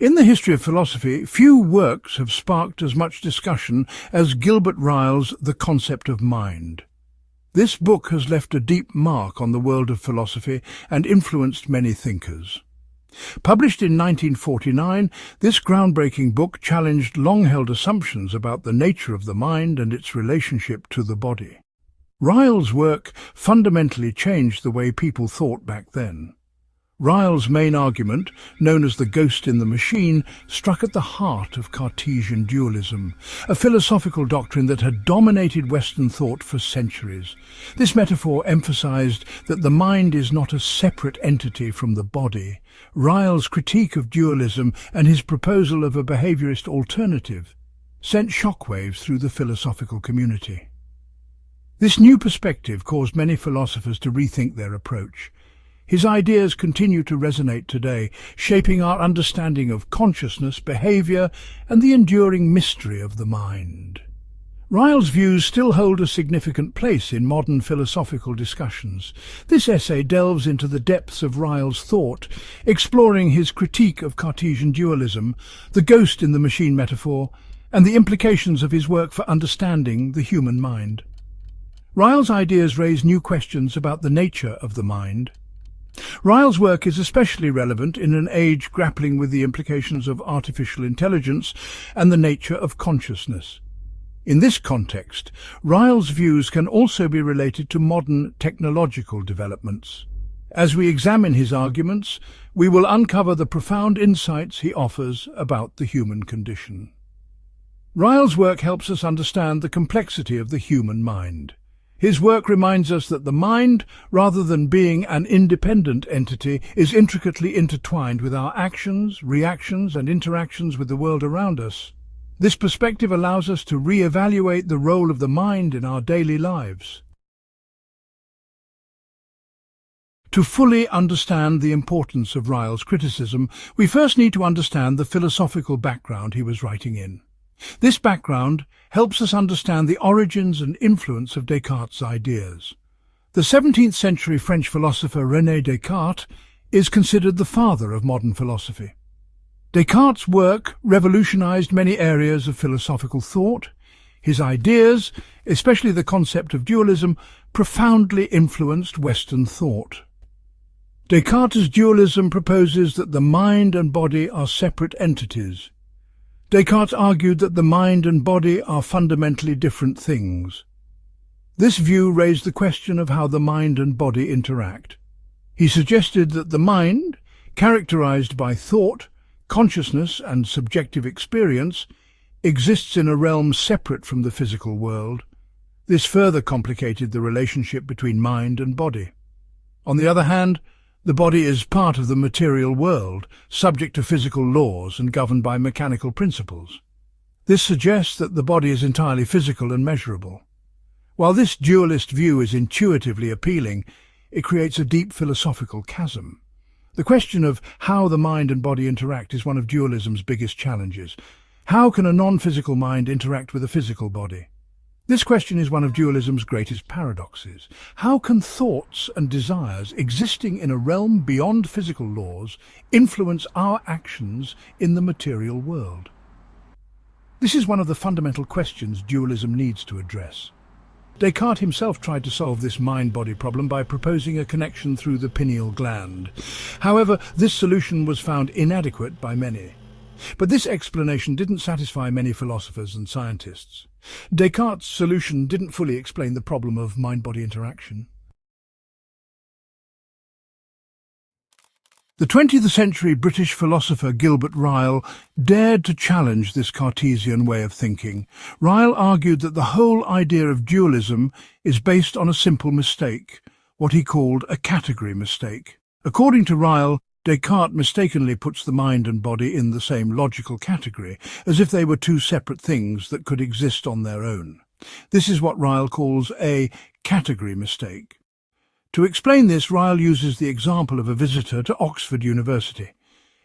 In the history of philosophy, few works have sparked as much discussion as Gilbert Ryle's The Concept of Mind. This book has left a deep mark on the world of philosophy and influenced many thinkers. Published in 1949, this groundbreaking book challenged long-held assumptions about the nature of the mind and its relationship to the body. Ryle's work fundamentally changed the way people thought back then. Ryle's main argument, known as the ghost in the machine, struck at the heart of Cartesian dualism, a philosophical doctrine that had dominated Western thought for centuries. This metaphor emphasized that the mind is not a separate entity from the body. Ryle's critique of dualism and his proposal of a behaviorist alternative sent shockwaves through the philosophical community. This new perspective caused many philosophers to rethink their approach. His ideas continue to resonate today, shaping our understanding of consciousness, behavior, and the enduring mystery of the mind. Ryle's views still hold a significant place in modern philosophical discussions. This essay delves into the depths of Ryle's thought, exploring his critique of Cartesian dualism, the ghost in the machine metaphor, and the implications of his work for understanding the human mind. Ryle's ideas raise new questions about the nature of the mind. Ryle's work is especially relevant in an age grappling with the implications of artificial intelligence and the nature of consciousness. In this context, Ryle's views can also be related to modern technological developments. As we examine his arguments, we will uncover the profound insights he offers about the human condition. Ryle's work helps us understand the complexity of the human mind. His work reminds us that the mind, rather than being an independent entity, is intricately intertwined with our actions, reactions, and interactions with the world around us. This perspective allows us to re-evaluate the role of the mind in our daily lives. To fully understand the importance of Ryle's criticism, we first need to understand the philosophical background he was writing in. This background helps us understand the origins and influence of Descartes' ideas. The 17th century French philosopher René Descartes is considered the father of modern philosophy. Descartes' work revolutionized many areas of philosophical thought. His ideas, especially the concept of dualism, profoundly influenced Western thought. Descartes' dualism proposes that the mind and body are separate entities. Descartes argued that the mind and body are fundamentally different things. This view raised the question of how the mind and body interact. He suggested that the mind, characterized by thought, consciousness, and subjective experience, exists in a realm separate from the physical world. This further complicated the relationship between mind and body. On the other hand, the body is part of the material world, subject to physical laws and governed by mechanical principles. This suggests that the body is entirely physical and measurable. While this dualist view is intuitively appealing, it creates a deep philosophical chasm. The question of how the mind and body interact is one of dualism's biggest challenges. How can a non-physical mind interact with a physical body? This question is one of dualism's greatest paradoxes. How can thoughts and desires existing in a realm beyond physical laws influence our actions in the material world? This is one of the fundamental questions dualism needs to address. Descartes himself tried to solve this mind-body problem by proposing a connection through the pineal gland. However, this solution was found inadequate by many. But this explanation didn't satisfy many philosophers and scientists. Descartes' solution didn't fully explain the problem of mind-body interaction. The 20th century British philosopher Gilbert Ryle dared to challenge this Cartesian way of thinking. Ryle argued that the whole idea of dualism is based on a simple mistake, what he called a category mistake. According to Ryle, Descartes mistakenly puts the mind and body in the same logical category, as if they were two separate things that could exist on their own. This is what Ryle calls a category mistake. To explain this, Ryle uses the example of a visitor to Oxford University.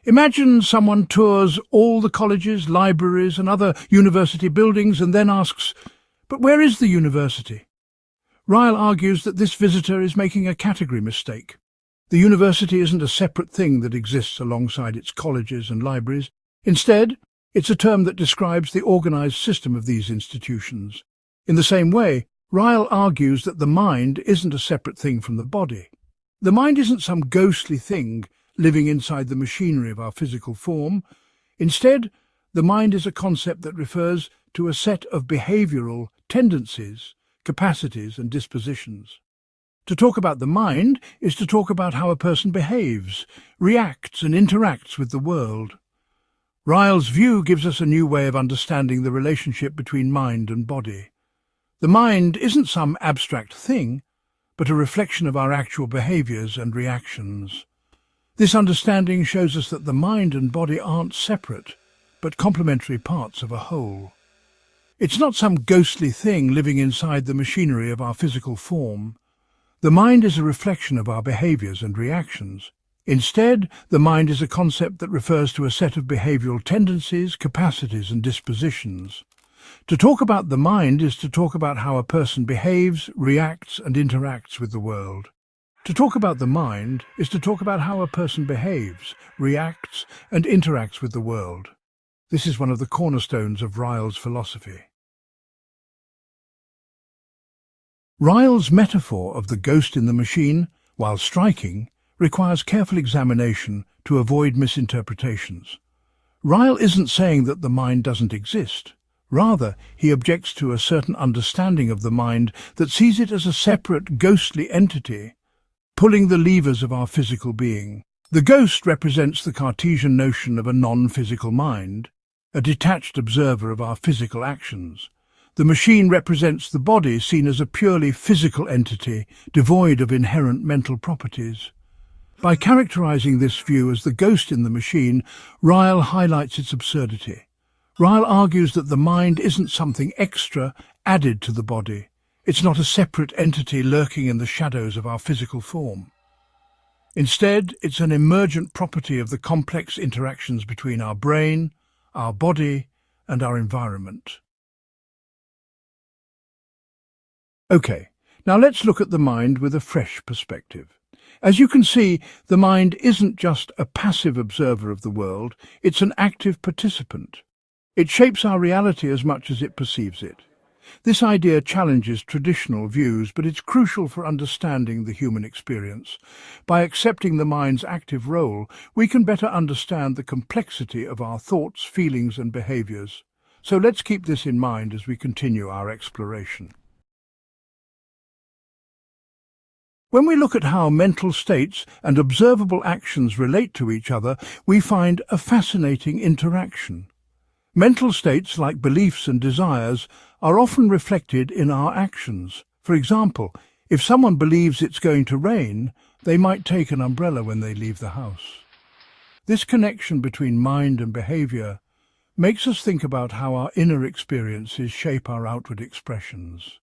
Imagine someone tours all the colleges, libraries and other university buildings and then asks, "But where is the university?" Ryle argues that this visitor is making a category mistake. The university isn't a separate thing that exists alongside its colleges and libraries. Instead, it's a term that describes the organized system of these institutions. In the same way, Ryle argues that the mind isn't a separate thing from the body. The mind isn't some ghostly thing living inside the machinery of our physical form. Instead, the mind is a concept that refers to a set of behavioral tendencies, capacities and dispositions. To talk about the mind is to talk about how a person behaves, reacts and interacts with the world. Ryle's view gives us a new way of understanding the relationship between mind and body. The mind isn't some abstract thing, but a reflection of our actual behaviors and reactions. This understanding shows us that the mind and body aren't separate, but complementary parts of a whole. It's not some ghostly thing living inside the machinery of our physical form. The mind is a reflection of our behaviors and reactions. Instead, the mind is a concept that refers to a set of behavioral tendencies, capacities and dispositions. To talk about the mind is to talk about how a person behaves, reacts and interacts with the world. To talk about the mind is to talk about how a person behaves, reacts and interacts with the world. This is one of the cornerstones of Ryle's philosophy. Ryle's metaphor of the ghost in the machine, while striking, requires careful examination to avoid misinterpretations. Ryle isn't saying that the mind doesn't exist. Rather, he objects to a certain understanding of the mind that sees it as a separate, ghostly entity, pulling the levers of our physical being. The ghost represents the Cartesian notion of a non-physical mind, a detached observer of our physical actions. The machine represents the body seen as a purely physical entity, devoid of inherent mental properties. By characterizing this view as the ghost in the machine, Ryle highlights its absurdity. Ryle argues that the mind isn't something extra added to the body. It's not a separate entity lurking in the shadows of our physical form. Instead, it's an emergent property of the complex interactions between our brain, our body, and our environment. Okay, now let's look at the mind with a fresh perspective. As you can see, the mind isn't just a passive observer of the world, it's an active participant. It shapes our reality as much as it perceives it. This idea challenges traditional views, but it's crucial for understanding the human experience. By accepting the mind's active role, we can better understand the complexity of our thoughts, feelings and behaviors. So let's keep this in mind as we continue our exploration. When we look at how mental states and observable actions relate to each other, we find a fascinating interaction. Mental states, like beliefs and desires, are often reflected in our actions. For example, if someone believes it's going to rain, they might take an umbrella when they leave the house. This connection between mind and behavior makes us think about how our inner experiences shape our outward expressions.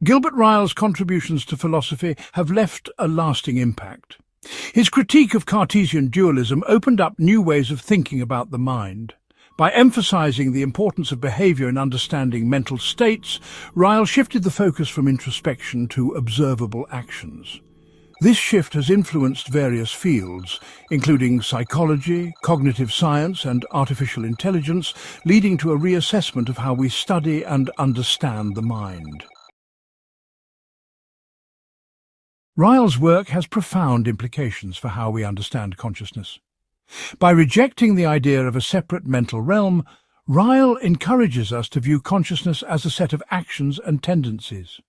Gilbert Ryle's contributions to philosophy have left a lasting impact. His critique of Cartesian dualism opened up new ways of thinking about the mind. By emphasizing the importance of behavior in understanding mental states, Ryle shifted the focus from introspection to observable actions. This shift has influenced various fields, including psychology, cognitive science, and artificial intelligence, leading to a reassessment of how we study and understand the mind. Ryle's work has profound implications for how we understand consciousness. By rejecting the idea of a separate mental realm, Ryle encourages us to view consciousness as a set of actions and tendencies.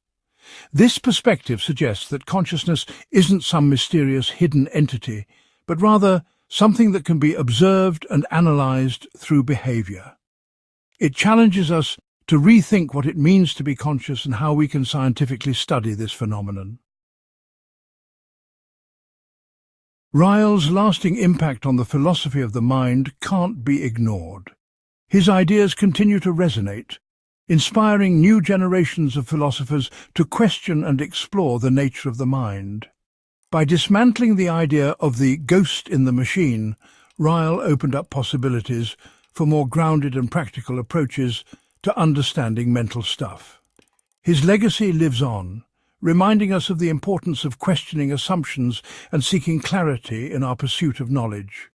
This perspective suggests that consciousness isn't some mysterious hidden entity, but rather something that can be observed and analyzed through behavior. It challenges us to rethink what it means to be conscious and how we can scientifically study this phenomenon. Ryle's lasting impact on the philosophy of the mind can't be ignored. His ideas continue to resonate, inspiring new generations of philosophers to question and explore the nature of the mind. By dismantling the idea of the ghost in the machine, Ryle opened up possibilities for more grounded and practical approaches to understanding mental stuff. His legacy lives on, reminding us of the importance of questioning assumptions and seeking clarity in our pursuit of knowledge.